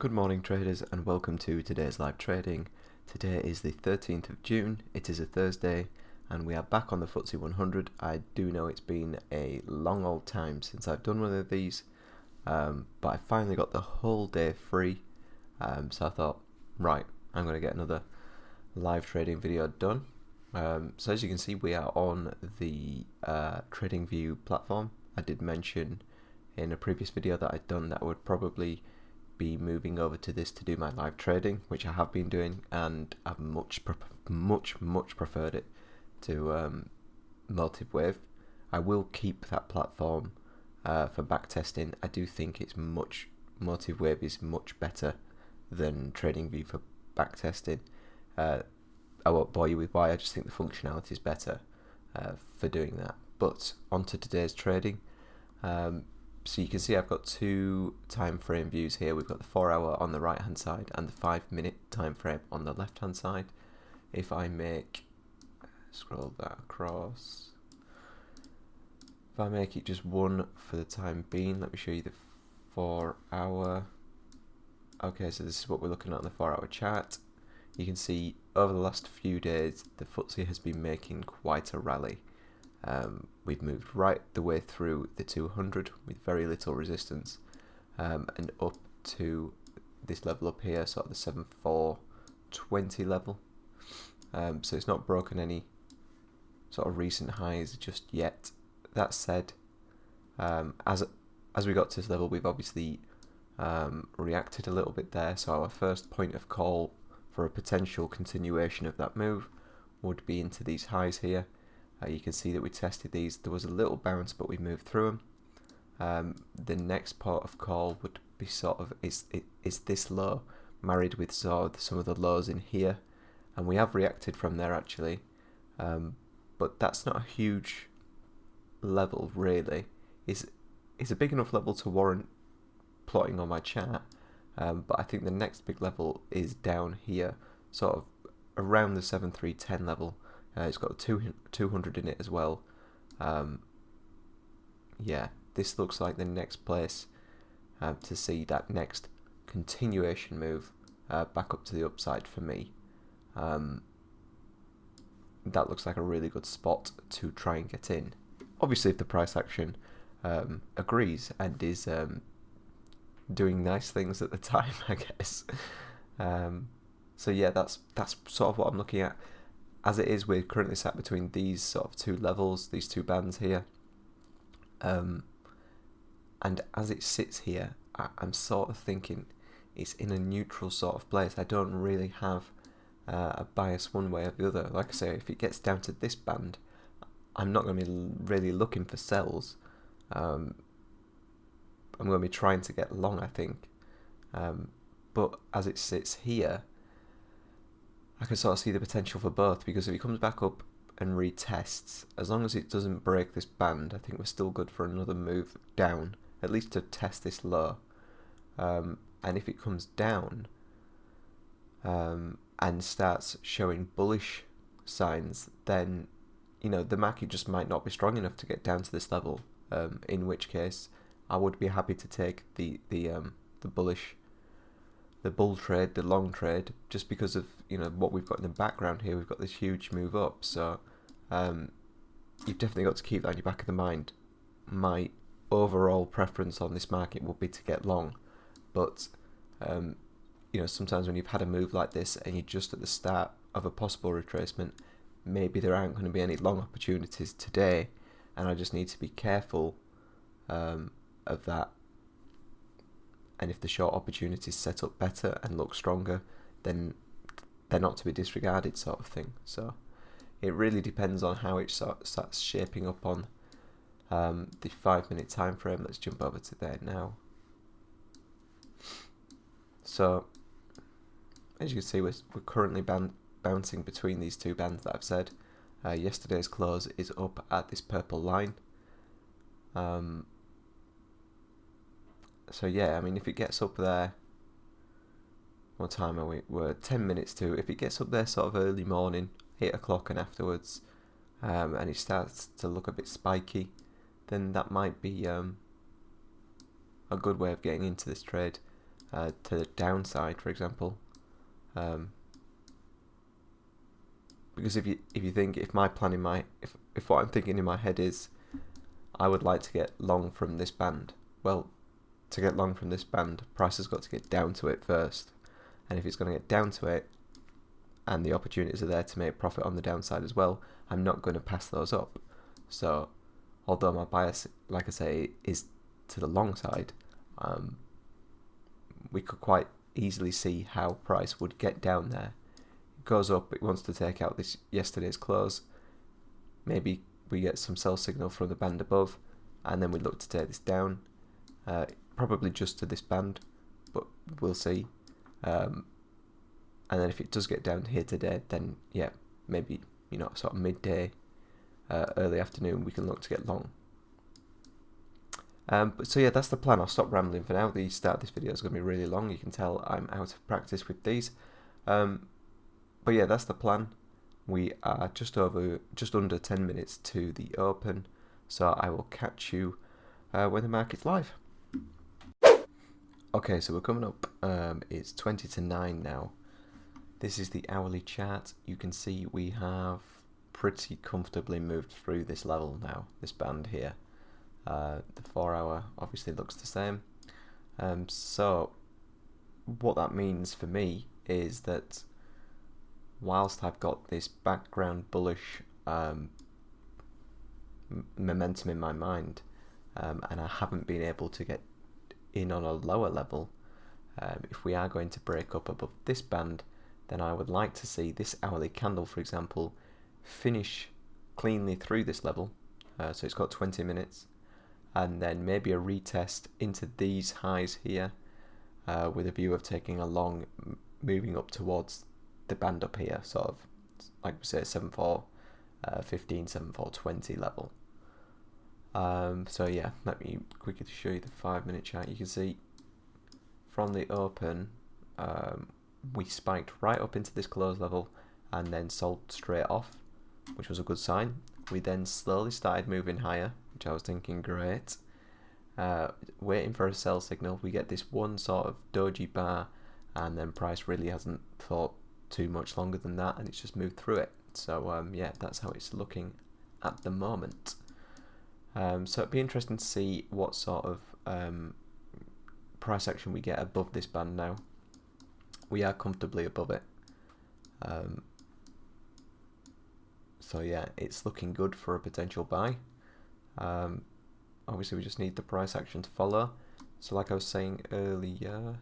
Good morning traders and welcome to today's live trading. Today is the 13th of June, it is a Thursday and we are back on the FTSE 100. I do know it's been a long old time since I've done one of these, but I finally got the whole day free, so I thought, right, I'm going to get another live trading video done. So as you can see, we are on the TradingView platform. I did mention in a previous video that I'd done that I would probably be moving over to this to do my live trading, which I have been doing, and I've much preferred it to Motive Wave. I will keep that platform for backtesting. I do think it's Motive Wave is much better than TradingView for backtesting. I won't bore you with why. I just think the functionality is better for doing that. But on to today's trading. So you can see I've got two time frame views here. We've got the 4 hour on the right hand side and the 5 minute time frame on the left hand side. If I scroll that across, if I make it just one for the time being, let me show you the 4 hour. Okay, so this is what we're looking at on the 4 hour chart. You can see over the last few days the FTSE has been making quite a rally. We've moved right the way through the 200 with very little resistance, and up to this level up here, sort of the 7420 level. So it's not broken any sort of recent highs just yet. That said, as we got to this level, we've obviously reacted a little bit there. So our first point of call for a potential continuation of that move would be into these highs here. You can see that we tested these. There was a little bounce, but we moved through them. The next port of call would be sort of is this low married with sort of some of the lows in here, and we have reacted from there actually, but that's not a huge level really. It's a big enough level to warrant plotting on my chart, but I think the next big level is down here, sort of around the 7310 level. It's got 200 in it as well. Yeah, this looks like the next place to see that next continuation move back up to the upside for me. That looks like a really good spot to try and get in. Obviously, if the price action agrees and is doing nice things at the time, I guess. So yeah, that's sort of what I'm looking at. As it is, we're currently sat between these sort of two levels, these two bands here. And as it sits here, I'm sort of thinking it's in a neutral sort of place. I don't really have a bias one way or the other. Like I say, if it gets down to this band, I'm not going to be really looking for sells. I'm going to be trying to get long, I think. But as it sits here, I can sort of see the potential for both, because if it comes back up and retests, as long as it doesn't break this band, I think we're still good for another move down, at least to test this low. And if it comes down and starts showing bullish signs, then the market just might not be strong enough to get down to this level. In which case, I would be happy to take the bull trade, the long trade, just because of what we've got in the background here. We've got this huge move up, so you've definitely got to keep that in your back of the mind. My overall preference on this market would be to get long, but sometimes when you've had a move like this and you're just at the start of a possible retracement, maybe there aren't going to be any long opportunities today, and I just need to be careful of that. And if the short opportunities set up better and look stronger, then they're not to be disregarded, sort of thing. So it really depends on how it starts shaping up on the 5 minute time frame. Let's jump over to there now. So as you can see, we're currently bouncing between these two bands that I've said. Yesterday's close is up at this purple line. So yeah, I mean, if it gets up there, what time are we? We're 10 minutes to. If it gets up there sort of early morning, 8 o'clock and afterwards, and it starts to look a bit spiky, then that might be a good way of getting into this trade. to the downside, for example. Because if you think, if my plan in my if what I'm thinking in my head is I would like to get long from this band, well, to get long from this band, price has got to get down to it first, and if it's going to get down to it and the opportunities are there to make profit on the downside as well, I'm not going to pass those up. So although my bias, like I say, is to the long side, we could quite easily see how price would get down there. It goes up, it wants to take out this yesterday's close, maybe we get some sell signal from the band above, and then we look to take this down, probably just to this band, but we'll see. And then if it does get down here today, then yeah, maybe, you know, sort of midday, early afternoon, we can look to get long. So yeah, that's the plan. I'll stop rambling for now. The start of this video is going to be really long. You can tell I'm out of practice with these. But yeah, that's the plan. We are just under 10 minutes to the open, so I will catch you when the market's live. Okay, so we're coming up. It's 20 to 9 now. This is the hourly chart. You can see we have pretty comfortably moved through this level now, this band here. The 4 hour obviously looks the same. So what that means for me is that whilst I've got this background bullish momentum in my mind, and I haven't been able to get in on a lower level, if we are going to break up above this band, then I would like to see this hourly candle, for example, finish cleanly through this level. So it's got 20 minutes, and then maybe a retest into these highs here, with a view of taking a long, moving up towards the band up here, sort of like we say 7415, 7420 level. So yeah, let me quickly show you the 5-minute chart. You can see from the open, we spiked right up into this close level and then sold straight off, which was a good sign. We then slowly started moving higher, which I was thinking great. Waiting for a sell signal, we get this one sort of doji bar, and then price really hasn't thought too much longer than that, and it's just moved through it. So yeah, that's how it's looking at the moment. So it'd be interesting to see what sort of price action we get above this band now. We are comfortably above it. So yeah, it's looking good for a potential buy. Obviously we just need the price action to follow. So like I was saying earlier,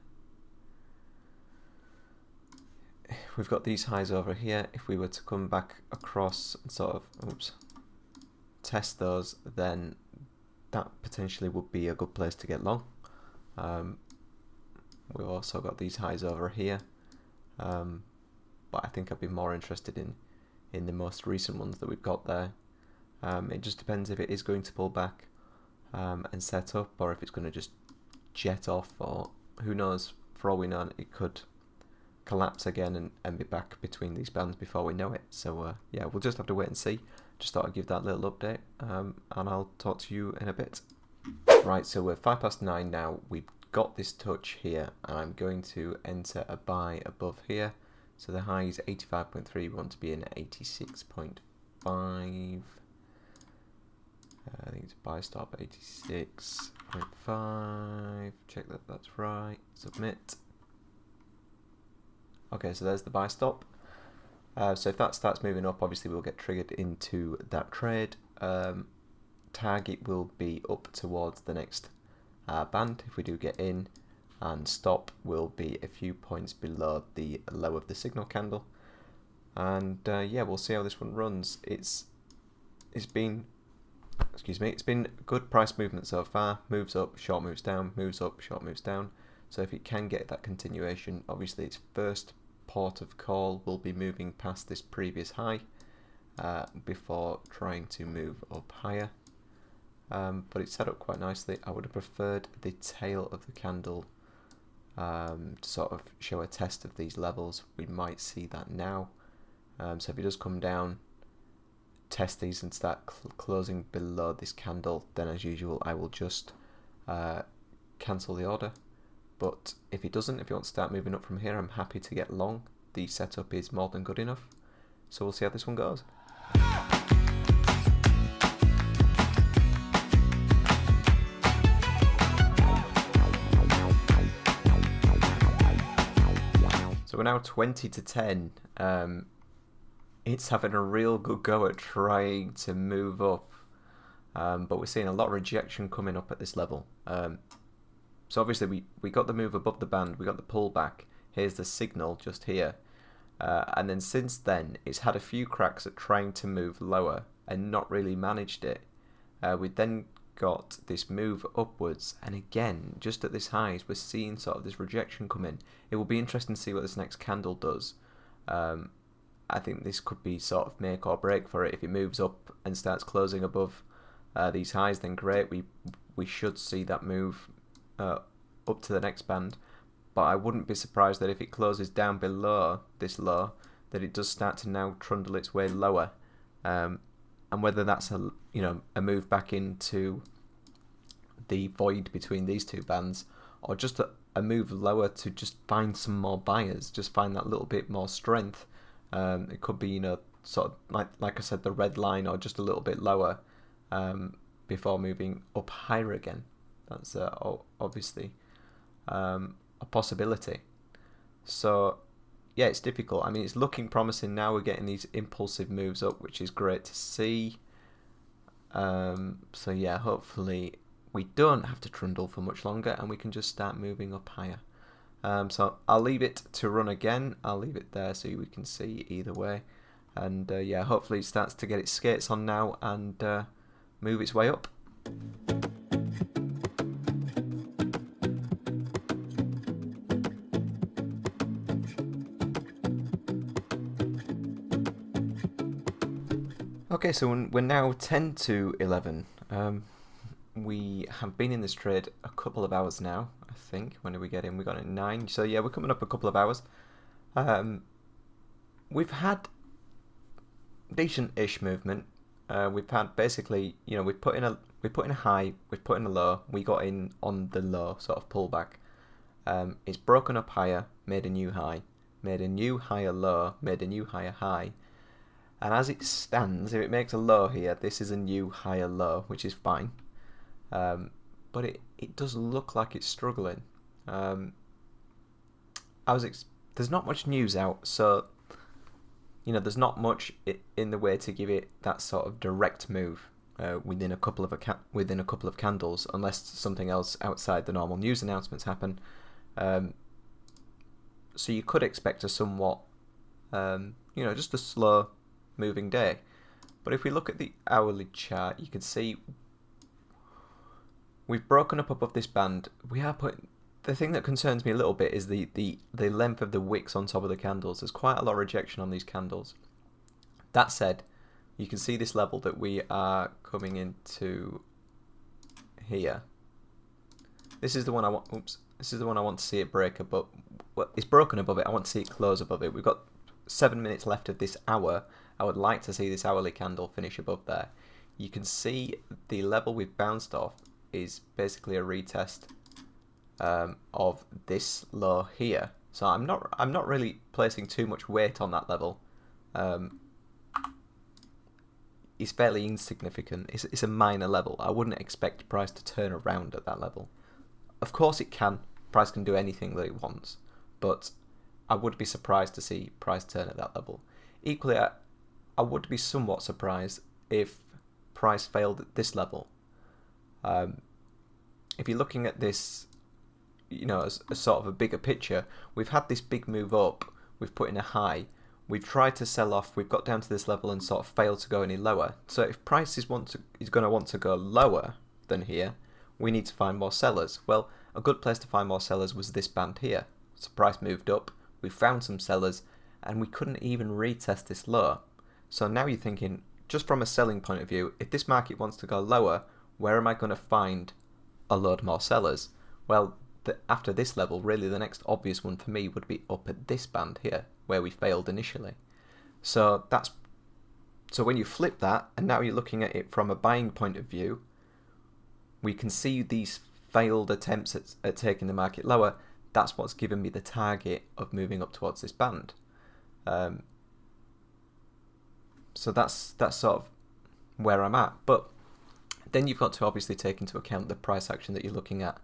we've got these highs over here. If we were to come back across and sort of, test those, then that potentially would be a good place to get long. We've also got these highs over here, but I think I'd be more interested in the most recent ones that we've got there. It just depends if it is going to pull back and set up, or if it's going to just jet off, or who knows. For all we know, it could collapse again and be back between these bands before we know it. So yeah, we'll just have to wait and see. Just thought I'd give that little update, and I'll talk to you in a bit. Right, so we're 9:05 now. We've got this touch here, and I'm going to enter a buy above here. So the high is 85.3, we want to be in 86.5. I think it's buy stop 86.5. Check that that's right. Submit. Okay, so there's the buy stop. So if that starts moving up, obviously we'll get triggered into that trade. Target will be up towards the next band if we do get in, and stop will be a few points below the low of the signal candle. And yeah, we'll see how this one runs. It's been good price movement so far. Moves up, short moves down, moves up, short moves down. So if it can get that continuation, obviously its first port of call will be moving past this previous high before trying to move up higher. But it's set up quite nicely. I would have preferred the tail of the candle to sort of show a test of these levels. We might see that now. So if it does come down, test these and start closing below this candle, then as usual I will just cancel the order But if it doesn't, if you want to start moving up from here, I'm happy to get long. The setup is more than good enough. So we'll see how this one goes. So we're now 20 to 10. It's having a real good go at trying to move up. But we're seeing a lot of rejection coming up at this level. So obviously we got the move above the band, we got the pullback. Here's the signal just here. And then since then, it's had a few cracks at trying to move lower and not really managed it. We then got this move upwards, and again, just at this highs, we're seeing sort of this rejection come in. It will be interesting to see what this next candle does. I think this could be sort of make or break for it. If it moves up and starts closing above these highs, then great. We should see that move up to the next band. But I wouldn't be surprised that if it closes down below this low, that it does start to now trundle its way lower. And whether that's a move back into the void between these two bands, or just a move lower to just find some more buyers, just find that little bit more strength. It could be sort of like I said, the red line, or just a little bit lower before moving up higher again. That's obviously a possibility. So yeah, it's difficult. I mean, it's looking promising now. We're getting these impulsive moves up, which is great to see. So yeah, hopefully we don't have to trundle for much longer and we can just start moving up higher. So I'll leave it to run again. I'll leave it there so we can see either way. And yeah, hopefully it starts to get its skates on now and move its way up. Okay, so we're now 10 to 11. We have been in this trade a couple of hours now, I think. When did we get in? We got in 9. So yeah, we're coming up a couple of hours. We've had decent-ish movement. We've had basically, we put in a high, we've put in a low. We got in on the low, sort of pullback. It's broken up higher, made a new high, made a new higher low, made a new higher high. And as it stands, if it makes a low here, this is a new higher low, which is fine. But it does look like it's struggling. There's not much news out, so there's not much in the way to give it that sort of direct move within a couple of candles, unless something else outside the normal news announcements happen. So you could expect a somewhat, just a slow moving day. But if we look at the hourly chart, you can see we've broken up above this band. The thing that concerns me a little bit is the length of the wicks on top of the candles. There's quite a lot of rejection on these candles. That said, you can see this level that we are coming into here. This is the one I want. Oops. This is the one I want to see it break above. Well, it's broken above it. I want to see it close above it. We've got 7 minutes left of this hour. I would like to see this hourly candle finish above there. You can see the level we've bounced off is basically a retest of this low here. So I'm not really placing too much weight on that level. It's fairly insignificant. It's a minor level. I wouldn't expect price to turn around at that level. Of course it can. Price can do anything that it wants, but I would be surprised to see price turn at that level. Equally, I would be somewhat surprised if price failed at this level. If you're looking at this, as a sort of a bigger picture, we've had this big move up, we've put in a high, we've tried to sell off, we've got down to this level and sort of failed to go any lower. So if price is going to want to go lower than here, we need to find more sellers. Well, a good place to find more sellers was this band here. So price moved up, we found some sellers, and we couldn't even retest this low. So now you're thinking, just from a selling point of view, if this market wants to go lower, where am I going to find a load more sellers? Well, after this level, really the next obvious one for me would be up at this band here, where we failed initially. So when you flip that, and now you're looking at it from a buying point of view, we can see these failed attempts at taking the market lower. that's what's given me the target of moving up towards this band. So that's sort of where I'm at. But then you've got to obviously take into account the price action that you're looking at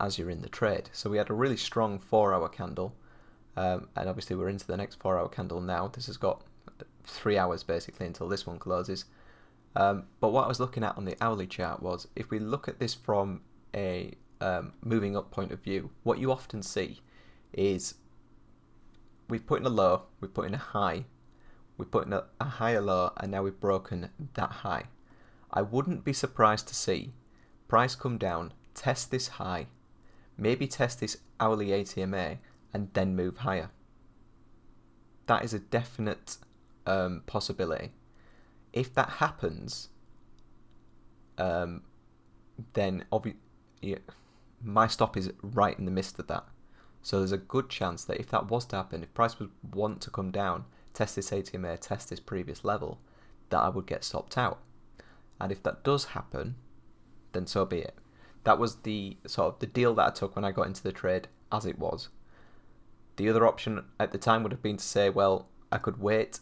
as you're in the trade. So we had a really strong 4-hour candle, and obviously we're into the next 4-hour candle now. This has got 3 hours basically until this one closes. But what I was looking at on the hourly chart was, if we look at this from a moving up point of view, what you often see is we've put in a low, we've put in a high, we've put in a higher low, and now we've broken that high. I wouldn't be surprised to see price come down, test this high, maybe test this hourly ATMA, and then move higher. That is a definite possibility. If that happens, then my stop is right in the midst of that. So there's a good chance that if that was to happen, if price would want to come down, test this ATMA, test this previous level, that I would get stopped out. And if that does happen, then so be it. That was the sort of the deal that I took when I got into the trade as it was. The other option at the time would have been to say, well, I could wait,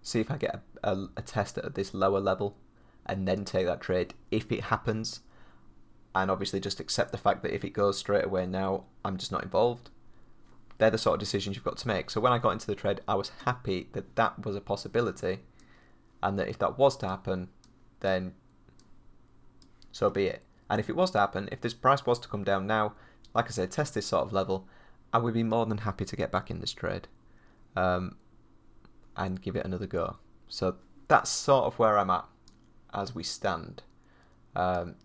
see if I get a test at this lower level, and then take that trade if it happens, and obviously just accept the fact that if it goes straight away now, I'm just not involved. They're the sort of decisions you've got to make. So when I got into the trade, I was happy that that was a possibility, and that if that was to happen, then so be it. And if it was to happen, if this price was to come down now, like I said, test this sort of level, I would be more than happy to get back in this trade and give it another go. So that's sort of where I'm at as we stand.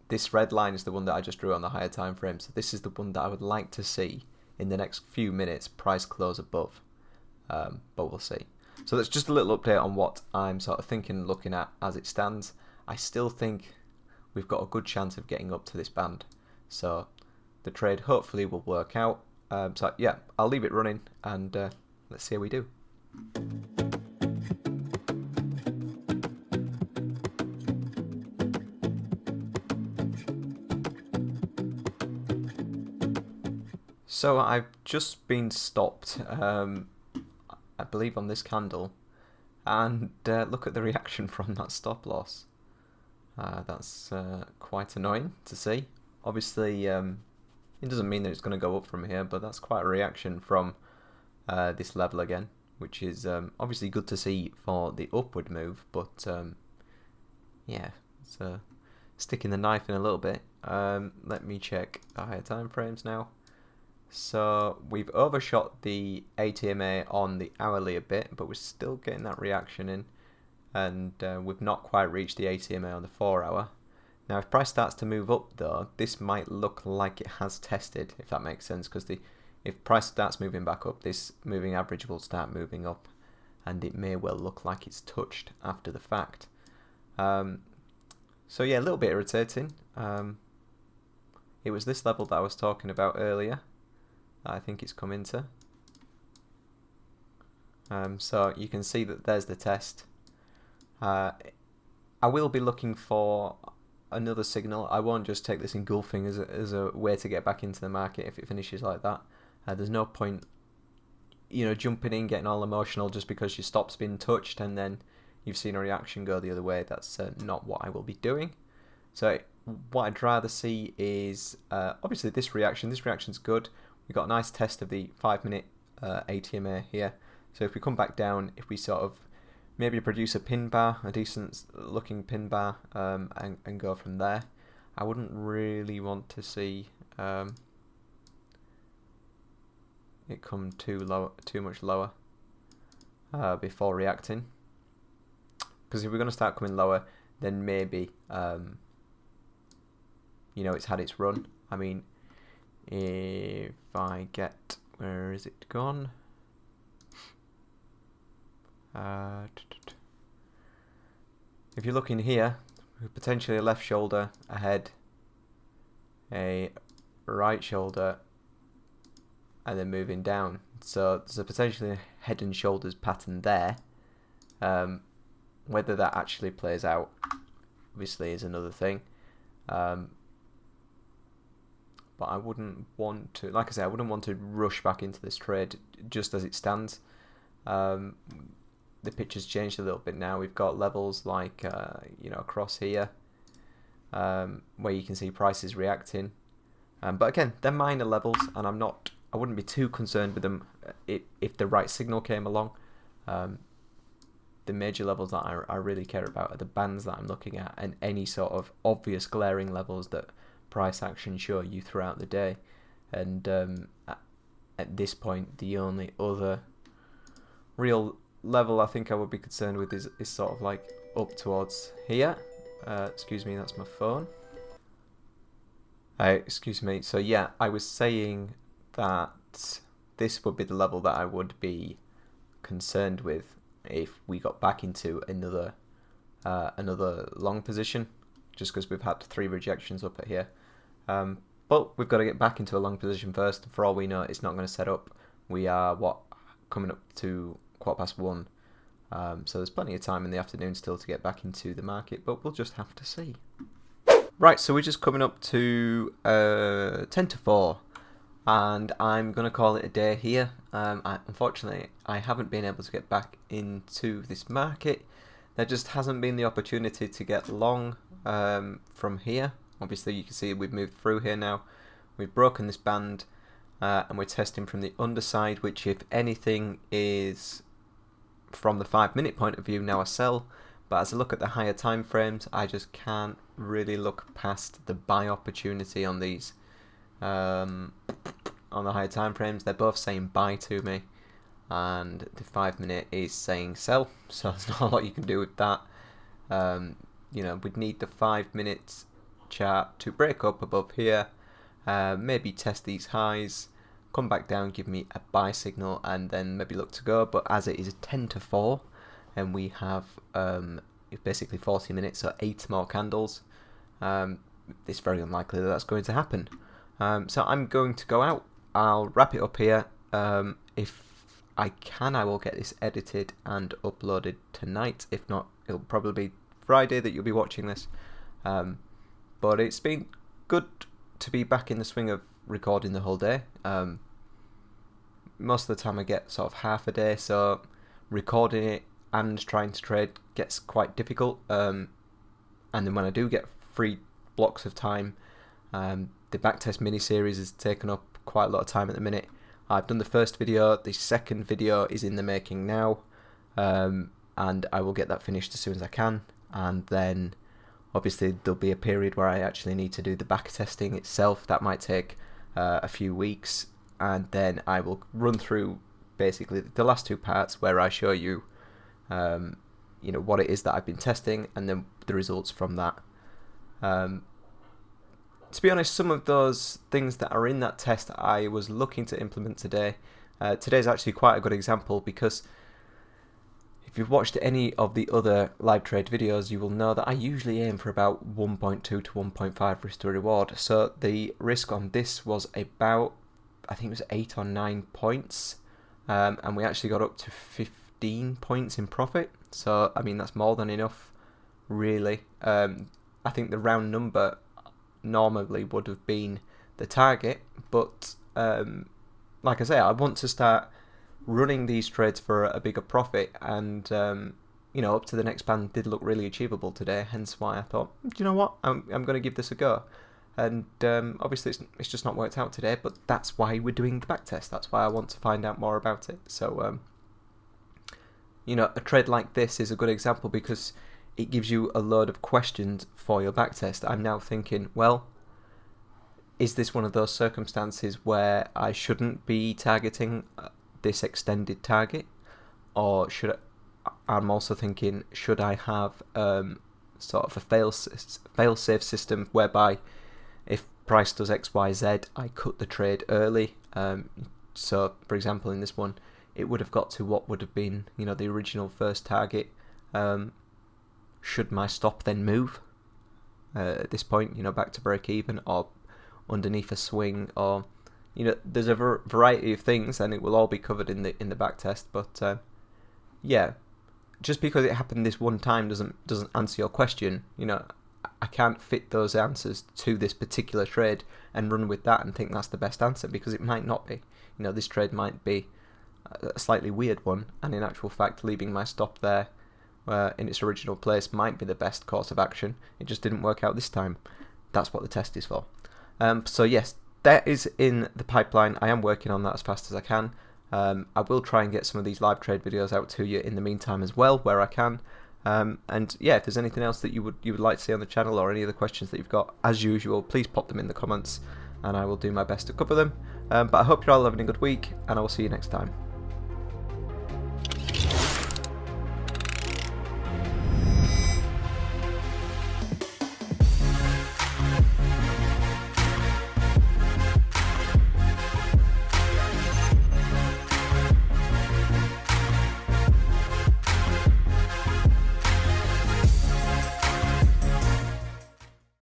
This red line is the one that I just drew on the higher time frame. So this is the one that I would like to see in the next few minutes price close above. But we'll see. So that's just a little update on what I'm sort of thinking and looking at as it stands. I still think we've got a good chance of getting up to this band. So the trade hopefully will work out. So yeah, I'll leave it running and let's see how we do. So I've just been stopped, I believe on this candle, and look at the reaction from that stop loss. That's quite annoying to see. Obviously, it doesn't mean that it's going to go up from here, but that's quite a reaction from this level again, which is obviously good to see for the upward move, but yeah, it's sticking the knife in a little bit. Let me check the higher time frames now. So we've overshot the ATMA on the hourly a bit, but we're still getting that reaction in, and we've not quite reached the ATMA on the 4-hour. Now if price starts to move up though, this might look like it has tested, if that makes sense, because if price starts moving back up, this moving average will start moving up, and it may well look like it's touched after the fact. So yeah, a little bit irritating. It was this level that I was talking about earlier that I think it's come into. So you can see that there's the test. I will be looking for another signal. I won't just take this engulfing as a way to get back into the market if it finishes like that. There's no point, jumping in, getting all emotional just because your stop's been touched and then you've seen a reaction go the other way. That's not what I will be doing. So what I'd rather see is obviously this reaction. This reaction's good. We've got a nice test of the 5-minute ATMA here. So if we come back down, if we sort of maybe produce a pin bar, a decent looking pin bar, and go from there. I wouldn't really want to see it come too much lower before reacting. Because if we're going to start coming lower, then maybe it's had its run. I mean, if I get, where is it gone? If you look in here, potentially a left shoulder ahead, a right shoulder, and then moving down. So there's a potentially head and shoulders pattern there. Whether that actually plays out, obviously, is another thing. But but I wouldn't want to, like I say, I wouldn't want to rush back into this trade just as it stands. The picture's changed a little bit now. We've got levels like across here, where you can see prices reacting. But again, they're minor levels, and I wouldn't be too concerned with them if the right signal came along. The major levels that I really care about are the bands that I'm looking at, and any sort of obvious glaring levels that price action show you throughout the day. And at this point, the only other real level I think I would be concerned with is sort of like up towards here. Excuse me, that's my phone. Excuse me. So yeah, I was saying that this would be the level that I would be concerned with if we got back into another long position, just because we've had 3 rejections up at here. But we've got to get back into a long position first. For all we know, it's not going to set up. We are coming up to 1:15. So there's plenty of time in the afternoon still to get back into the market, but we'll just have to see. Right, so we're just coming up to 10 to 4, and I'm going to call it a day here. Unfortunately, I haven't been able to get back into this market. There just hasn't been the opportunity to get long from here. Obviously, you can see we've moved through here now. We've broken this band, and we're testing from the underside, which, if anything, is, from the 5-minute point of view, now a sell. But as I look at the higher time frames, I just can't really look past the buy opportunity on these. On the higher time frames, they're both saying buy to me, and the 5-minute is saying sell. So there's not a lot you can do with that. We'd need the 5-minute chart to break up above here, maybe test these highs, come back down, give me a buy signal, and then maybe look to go. But as it is 10 to 4, and we have basically 40 minutes, so 8 more candles, it's very unlikely that that's going to happen. So I'm going to go out. I'll wrap it up here. If I can, I will get this edited and uploaded tonight. If not, it'll probably be Friday that you'll be watching this. But it's been good to be back in the swing of recording the whole day. Most of the time I get sort of half a day, so recording it and trying to trade gets quite difficult. And then when I do get free blocks of time, the backtest mini-series has taken up quite a lot of time at the minute. I've done the first video, the second video is in the making now, and I will get that finished as soon as I can. And then obviously there'll be a period where I actually need to do the backtesting itself. That might take a few weeks, and then I will run through basically the last 2 parts where I show you what it is that I've been testing, and then the results from that. To be honest, some of those things that are in that test I was looking to implement today. Today's actually quite a good example, because if you've watched any of the other live trade videos, you will know that I usually aim for about 1.2 to 1.5 risk to reward. So the risk on this was about, I think it was 8 or 9 points, and we actually got up to 15 points in profit. So I mean, that's more than enough, really. I think the round number normally would have been the target, but like I say, I want to start running these trades for a bigger profit, and up to the next band did look really achievable today, hence why I thought, do you know what, I'm going to give this a go. And obviously it's just not worked out today, but that's why we're doing the backtest. That's why I want to find out more about it. So a trade like this is a good example, because it gives you a load of questions for your backtest. I'm now thinking, well, is this one of those circumstances where I shouldn't be targeting this extended target, or I'm also thinking, should I have sort of a fail-safe system whereby if price does X, Y, Z, I cut the trade early. So for example, in this one, it would have got to what would have been the original first target. Should my stop then move at this point, back to break even, or underneath a swing, or there's a variety of things, and it will all be covered in the back test. But yeah, just because it happened this one time doesn't answer your question. I can't fit those answers to this particular trade, and run with that and think that's the best answer, because it might not be. You know, this trade might be a slightly weird one, and in actual fact leaving my stop there in its original place might be the best course of action. It just didn't work out this time. That's what the test is for. So yes, that is in the pipeline. I am working on that as fast as I can. I will try and get some of these live trade videos out to you in the meantime as well, where I can. And yeah, if there's anything else that you would like to see on the channel, or any other questions that you've got, as usual, please pop them in the comments and I will do my best to cover them. But I hope you're all having a good week, and I will see you next time.